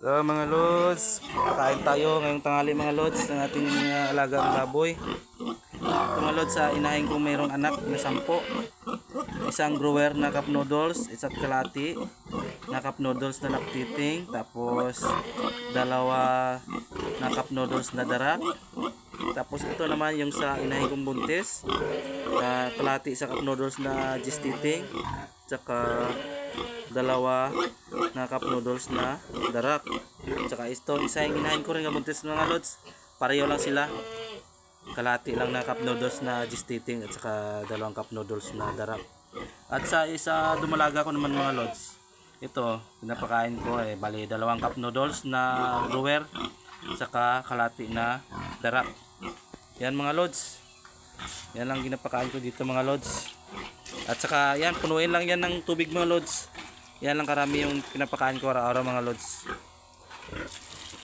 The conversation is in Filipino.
So mga lods, kain tayo ngayong tanghali mga lods ng ating alagang baboy. Ito mga lods, sa inahin kong mayroong anak na 10. Isang grower na cup noodles, isa't kalati na cup noodles na laktiting, tapos dalawa na cup noodles na darak. Tapos ito naman yung sa inahin kong buntis, kalati sa cup noodles na gestating, tsaka dalawa na cup noodles na darak. Tsaka ito, isa yung inahin ko rin nga buntis mga lods. Pareho lang sila. Kalati lang na cup noodles na gestating at saka dalawang cup noodles na darak. At sa isa dumalaga ko naman mga lods. Ito, pinapakain ko bali dalawang cup noodles na grower saka kalati na darak. Yan mga lods. Yan lang ginapakain ko dito mga lods. At saka yan, punuin lang yan ng tubig mga lods. Yan lang karami yung pinapakain ko araw-araw mga lods.